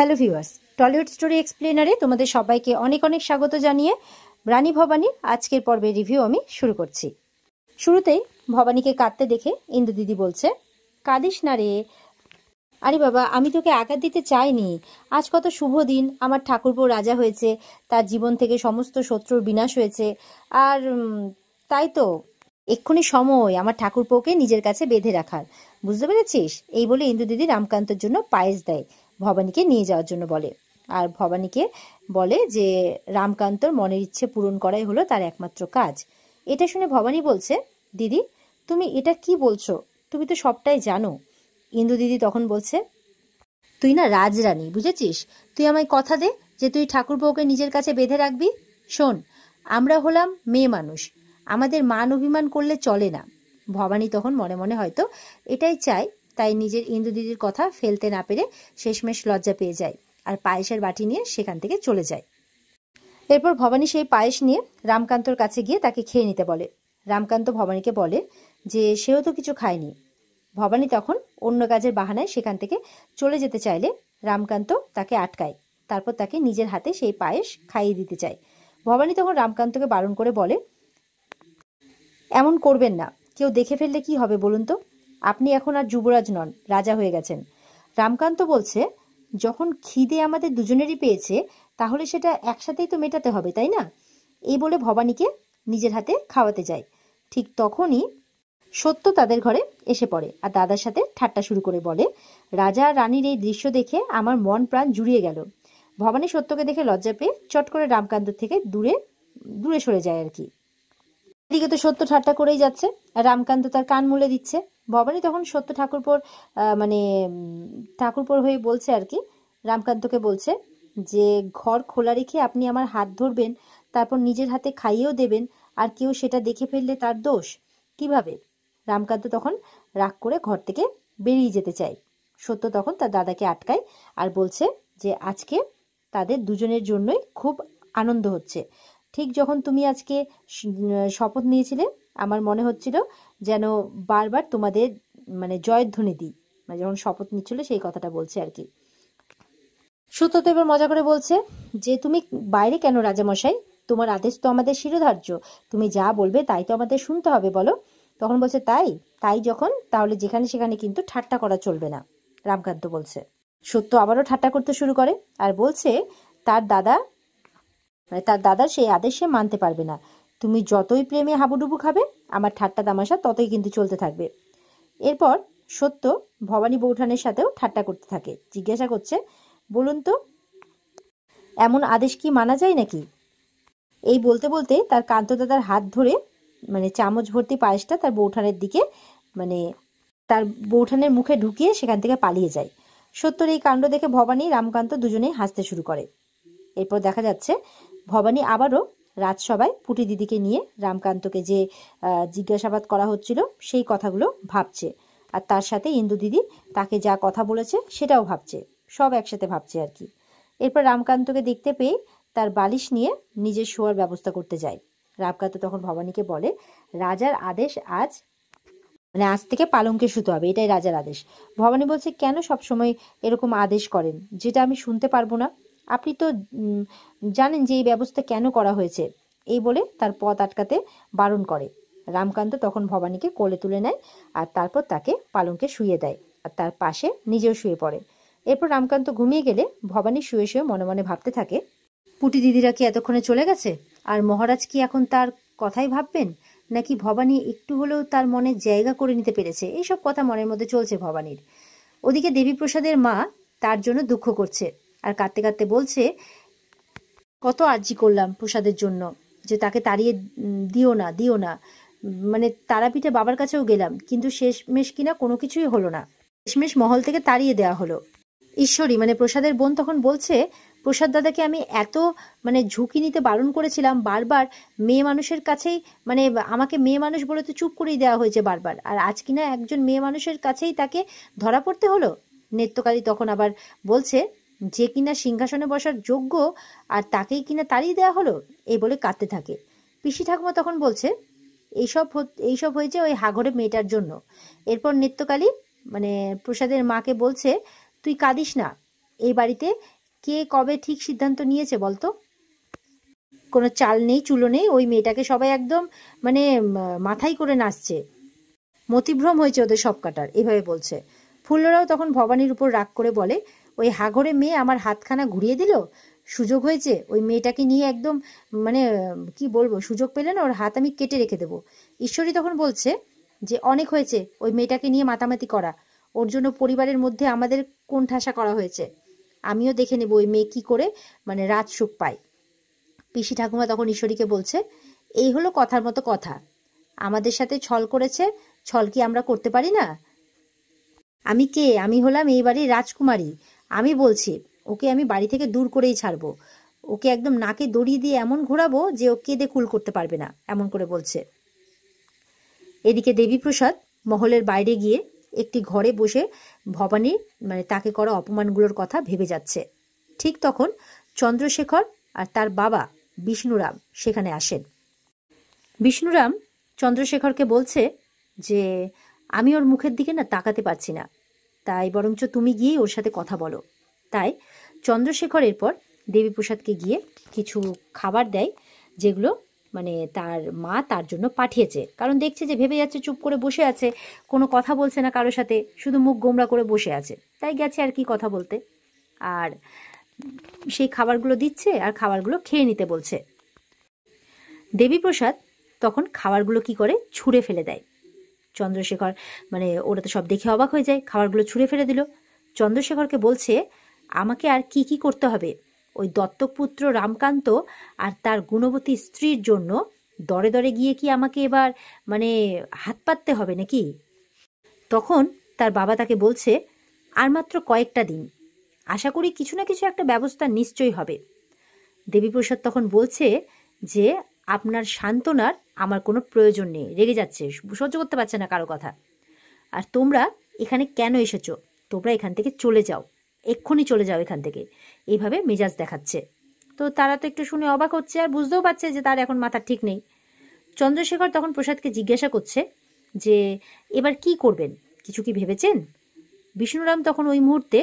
Hello viewers, Tollywood story এক্সপ্লেনারে তোমাদের সবাইকে অনেক অনেক স্বাগত জানিয়ে রানী ভবানীর আজকের পর্বের রিভিউ আমি শুরু করছি। শুরুতেই ভবানীকে কাঁদতে দেখে ইন্দু দিদি বলছে, কাঁদিস না রে। আরে বাবা, আমি তোকে আঘাত দিতে চাইনি। আজ কত শুভ দিন, আমার ঠাকুরপো রাজা হয়েছে, তার জীবন থেকে সমস্ত শত্রুর বিনাশ হয়েছে। আর তাই তো এক্ষুনি সময় আমার ঠাকুরপোকে নিজের কাছে বেঁধে রাখার, বুঝতে পেরেছিস? এই বলে ইন্দু দিদি রামকান্তর জন্য পায়েস দেয়, ভবানীকে নিয়ে যাওয়ার জন্য বলে। আর ভবানীকে বলে যে রামকান্তর মনের ইচ্ছে পূরণ করাই হলো তার একমাত্র কাজ। এটা শুনে ভবানী বলছে, দিদি তুমি এটা কি বলছো? তুমি তো সবটাই জানো। ইন্দু দিদি তখন বলছে, তুই না রাজরানী, বুঝেছিস? তুই আমায় কথা দে যে তুই ঠাকুরপোকে নিজের কাছে বেঁধে রাখবি। শোন, আমরা হলাম মেয়ে মানুষ, আমাদের মান অভিমান করলে চলে না। ভবানী তখন মনে মনে হয়তো এটাই চায়, তাই নিজের ইন্দু দিদির কথা ফেলতে না পেরে শেষমেশ লজ্জা পেয়ে যায় আর পায়েসের বাটি নিয়ে সেখান থেকে চলে যায়। এরপর ভবানী সেই পায়েস নিয়ে রামকান্তর কাছে গিয়ে তাকে খেয়ে নিতে বলে। রামকান্ত ভবানীকে বলে যে সেও তো কিছু খায়নি। ভবানী তখন অন্য কাজের বাহানায় সেখান থেকে চলে যেতে চাইলে রামকান্ত তাকে আটকায়, তারপর তাকে নিজের হাতে সেই পায়েস খাইয়ে দিতে চায়। ভবানী তখন রামকান্তকে বারণ করে বলে, এমন করবেন না, কেউ দেখে ফেললে কি হবে বলুন তো? আপনি এখন আর যুবরাজ নন, রাজা হয়ে গেছেন। রামকান্ত বলছে, যখন খিদে আমাদের দুজনেরই পেয়েছে তাহলে সেটা একসাথেই তো মেটাতে হবে, তাই না? এই বলে ভবানীকে নিজের হাতে খাওয়াতে যায়। ঠিক তখনই সত্য তাদের ঘরে এসে পড়ে আর দাদার সাথে ঠাট্টা শুরু করে বলে, রাজা আর রানীর এই দৃশ্য দেখে আমার মন প্রাণ জুড়িয়ে গেল। ভবানী সত্যকে দেখে লজ্জা পেয়ে চট করে রামকান্ত থেকে দূরে দূরে সরে যায় আর কি। এদিকে তো সত্য ঠাট্টা করেই যাচ্ছে আর রামকান্ত তার কান মুলে দিচ্ছে। ভবানী তখন সত্য ঠাকুরপোর মানে ঠাকুরপোর হয়ে বলছে আর কি, রামকান্তকে বলছে যে ঘর খোলা রেখে আপনি আমার হাত ধরবেন, তারপর নিজের হাতে খাইয়েও দেবেন, আর কেউ সেটা দেখে ফেললে তার দোষ কিভাবে? রামকান্ত তখন রাগ করে ঘর থেকে বেরিয়ে যেতে চায়। সত্য তখন তার দাদাকে আটকায় আর বলছে যে আজকে তাদের দুজনের জন্যই খুব আনন্দ হচ্ছে। ঠিক যখন তুমি আজকে শপথ নিয়েছিলে, আমার মনে হচ্ছিল যেন বারবার তোমাদের মানে জয়ধ্বনি দিই, মানে যখন শপথ নিচ্ছিল সেই কথাটা বলছে আর কি। সত্য তো এবার মজা করে বলছে যে তুমি বাইরে কেন রাজামশাই? তোমার আদেশ তো আমাদের শিরোধার্য, তুমি যা বলবে তাই তো আমাদের শুনতে হবে, বলো। তখন বলছে, তাই তাই যখন, তাহলে যেখানে সেখানে কিন্তু ঠাট্টা করা চলবে না, রামকান্ত বলছে। সত্য আবারও ঠাট্টা করতে শুরু করে আর বলছে তার দাদা মানে তার দাদার সেই আদেশ সে মানতে পারবে না। তুমি যতই প্রেমে হাবুডুবু খাবে, আমার ঠাট্টা তামাশা ততই কিন্তু চলতে থাকবে। এরপর সত্য ভবানী বৌঠানের সাথেও ঠাট্টা করতে থাকে, জিজ্ঞাসা করছে, বলুন তো এমন আদেশ কি মানা যায় নাকি? এই বলতে বলতে তার কান্ত দাদার হাত ধরে মানে চামচ ভর্তি পায়েসটা তার বৌঠানের দিকে মানে তার বৌঠানের মুখে ঢুকিয়ে সেখান থেকে পালিয়ে যায়। সত্যর এই কাণ্ড দেখে ভবানী রামকান্ত দুজনেই হাসতে শুরু করে। এরপর দেখা যাচ্ছে ভবানী আবারও রাজসভায় পুটি দিদিকে নিয়ে রামকান্তকে যে জিজ্ঞাসাবাদ করা হচ্ছিল সেই কথাগুলো ভাবছে, আর তার সাথে ইন্দু দিদি তাকে যা কথা বলেছে সেটাও ভাবছে, সব একসাথে ভাবছে আর কি। এরপর রামকান্তকে দেখতে পেয়ে তার বালিশ নিয়ে নিজের শোয়ার ব্যবস্থা করতে যায়। রামকান্ত তখন ভবানীকে বলে, রাজার আদেশ আজ মানে আজ থেকে পালঙ্কে শুতে হবে, এটাই রাজার আদেশ। ভবানী বলছে, কেন সবসময় এরকম আদেশ করেন যেটা আমি শুনতে পারবো না? আপনি তো জানেন যে এই ব্যবস্থা কেন করা হয়েছে। এই বলে তার পথ আটকাতে বারণ করে। রামকান্ত তখন ভবানীকে কোলে তুলে নেয় আর তারপর তাকে পালঙ্কে শুইয়ে দেয় আর তার পাশে নিজেও শুয়ে পড়ে। এরপর রামকান্ত ঘুমিয়ে গেলে ভবানী শুয়ে শুয়ে মনে মনে ভাবতে থাকে, পুটি দিদিরা কি এতক্ষণে চলে গেছে? আর মহারাজ কি এখন তার কথাই ভাববেন, নাকি ভবানী একটু হলেও তার মনে জায়গা করে নিতে পেরেছে? এইসব কথা মনের মধ্যে চলছে ভবানীর। ওদিকে দেবীপ্রসাদের মা তার জন্য দুঃখ করছে আর কাঁদতে কাঁদতে বলছে, কত আর্জি করলাম প্রসাদের জন্য যে তাকে তাড়িয়ে দিও না দিও না, মানে তারাপীঠে বাবার কাছেও গেলাম, কিন্তু শেষমেশ কিনা কোনো কিছুই হলো না, শেষমেশ মহল থেকে তাড়িয়ে দেওয়া হলো। ঈশ্বরী মানে প্রসাদের বোন তখন বলছে, প্রসাদ দাদাকে আমি এত মানে ঝুঁকি নিতে বারণ করেছিলাম বারবার, মেয়ে মানুষের কাছেই মানে আমাকে মেয়ে মানুষ বলে তো চুপ করেই দেওয়া হয়েছে বারবার, আর আজ কিনা একজন মেয়ে মানুষের কাছেই তাকে ধরা পড়তে হলো। নেত্যকালী তখন আবার বলছে, যে কিনা সিংহাসনে বসার যোগ্য আর তাকেই কিনা তাড়িয়ে দেওয়া হলো, এই বলে কাঁদতে থাকে। পিসি ঠাকুমা তখন বলছে, এইসব হয়েছে ওই হাঘরে মেয়েটার জন্য। এরপর নেত্যকালী মানে প্রসাদের মাকে বলছে, তুই কাঁদিস না, এই বাড়িতে কে কবে ঠিক সিদ্ধান্ত নিয়েছে বলতো? কোনো চাল নেই, চুলো নেই, ওই মেয়েটাকে সবাই একদম মানে মাথায় করে নাচছে। মতিভ্রম হয়েছে ওদের সব কাটার, এভাবে বলছে। ফুল্লরাও তখন ভবানীর উপর রাগ করে বলে, ওই হাঘরে মেয়ে আমার হাতখানা ঘুরিয়ে দিল, সুযোগ হয়েছে ওই মেয়েটাকে নিয়ে একদম মানে কি বলবো, সুযোগ পেলে না ওর হাত আমি কেটে রেখে দেবো। ঈশ্বরী তখন বলছে যে অনেক হয়েছে ওই মেয়েটাকে নিয়ে মাতামাতি করা, ওর জন্য পরিবারের মধ্যে আমাদের কোণঠাসা করা হয়েছে, আমিও দেখে নেব ওই মেয়ে কি করে মানে রাত সুখ পায়। পিসি ঠাকুমা তখন ঈশ্বরীকে বলছে, এই হলো কথার মতো কথা, আমাদের সাথে ছল করেছে, ছল কি আমরা করতে পারি না? আমি কে? আমি হলাম এই বাড়ির রাজকুমারী, আমি বলছি ওকে আমি বাড়ি থেকে দূর করেই ছাড়বো, ওকে একদম নাকে দড়ি দিয়ে এমন ঘোরাবো যে ও কেঁদে কুল করতে পারবে না, এমন করে বলছে। এদিকে দেবীপ্রসাদ মহলের বাইরে গিয়ে একটি ঘরে বসে ভবানীর মানে তাকে করা অপমানগুলোর কথা ভেবে যাচ্ছে। ঠিক তখন চন্দ্রশেখর আর তার বাবা বিষ্ণুরাম সেখানে আসেন। বিষ্ণুরাম চন্দ্রশেখরকে বলছে যে আমি ওর মুখের দিকে না তাকাতে পারছি না, তাই বরঞ্চ তুমি গিয়ে ওর সাথে কথা বলো। তাই চন্দ্রশেখর এরপর দেবীপ্রসাদকে গিয়ে কিছু খাবার দেয়, যেগুলো মানে তার মা তার জন্য পাঠিয়েছে। কারণ দেখছে যে ভেবে যাচ্ছে চুপ করে বসে আছে, কোনো কথা বলছে না কারোর সাথে, শুধু মুখ গোমড়া করে বসে আছে, তাই গেছে আর কি কথা বলতে। আর সেই খাবারগুলো দিচ্ছে আর খাবারগুলো খেয়ে নিতে বলছে। দেবীপ্রসাদ তখন খাবারগুলো কি করে ছুঁড়ে ফেলে দেয়। চন্দ্রশেখর মানে ওরা তো সব দেখে অবাক হয়ে যায়, খাবারগুলো ছুঁড়ে ফেলে দিল। চন্দ্রশেখরকে বলছে, আমাকে আর কি কি করতে হবে ওই দত্তক পুত্র রামকান্ত আর তার গুণবতী স্ত্রীর জন্য দরে দরে গিয়ে কি আমাকে এবার মানে হাত পাততে হবে নাকি? তখন তার বাবা তাকে বলছে, আর মাত্র কয়েকটা দিন, আশা করি কিছু না কিছু একটা ব্যবস্থা নিশ্চয়ই হবে। দেবীপ্রসাদ তখন বলছে যে আপনার সান্ত্বনার আমার কোনো প্রয়োজন নেই, রেগে যাচ্ছে, সহ্য করতে পারছে না কারো কথা। আর তোমরা এখানে কেন এসেছো? তোমরা এখান থেকে চলে যাও, এক্ষুনি চলে যাও এখান থেকে, এইভাবে মেজাজ দেখাচ্ছে। তো তারা তো একটু শুনে অবাক হচ্ছে আর বুঝতেও পারছে যে তার এখন মাথা ঠিক নেই। চন্দ্রশেখর তখন প্রসাদকে জিজ্ঞাসা করছে যে এবার কি করবেন, কিছু কি ভেবেছেন? বিষ্ণুরাম তখন ওই মুহূর্তে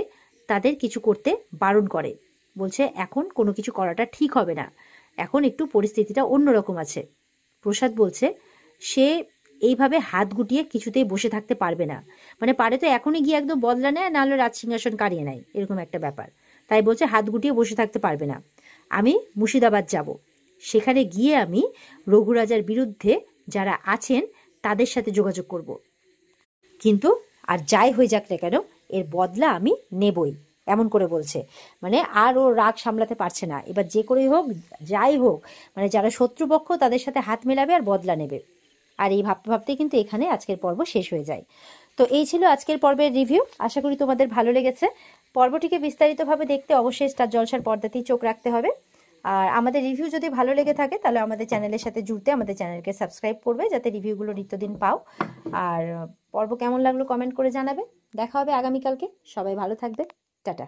তাদের কিছু করতে বারণ করে, বলছে এখন কোনো কিছু করাটা ঠিক হবে না, এখন একটু পরিস্থিতিটা অন্যরকম আছে। প্রসাদ বলছে সে এইভাবে হাত গুটিয়ে কিছুতেই বসে থাকতে পারবে না, মানে পারে তো এখনই গিয়ে একদম বদলা নেয়, নাহলে রাজ সিংহাসন কাড়িয়ে নেয়, এরকম একটা ব্যাপার। তাই বলছে হাত গুটিয়ে বসে থাকতে পারবে না, আমি মুর্শিদাবাদ যাব, সেখানে গিয়ে আমি রঘুরাজার বিরুদ্ধে যারা আছেন তাদের সাথে যোগাযোগ করব, কিন্তু আর যাই হয়ে যাক না কেন এর বদলা আমি নেবই, এমন করে বলছে। মানে আর ও রাগ সামলাতে পারছে না, এবার যে করেই হোক যাই হোক মানে যারা শত্রুপক্ষ তাদের সাথে হাত মেলাবে আর বদলা নেবে। আর এই ভাবতে ভাবতেই কিন্তু এখানে আজকের পর্ব শেষ হয়ে যায়। তো এই ছিল আজকের পর্বের রিভিউ, আশা করি তোমাদের ভালো লেগেছে। পর্বটিকে বিস্তারিতভাবে দেখতে অবশ্যই স্টার জলসার পর্দাতেই চোখ রাখতে হবে। আর আমাদের রিভিউ যদি ভালো লেগে থাকে তাহলে আমাদের চ্যানেলের সাথে জুড়তে আমাদের চ্যানেলকে সাবস্ক্রাইব করবে, যাতে রিভিউগুলো নিত্যদিন পাও। আর পর্ব কেমন লাগলো কমেন্ট করে জানাবে। দেখা হবে আগামীকালকে, সবাই ভালো থাকবে, টাটা।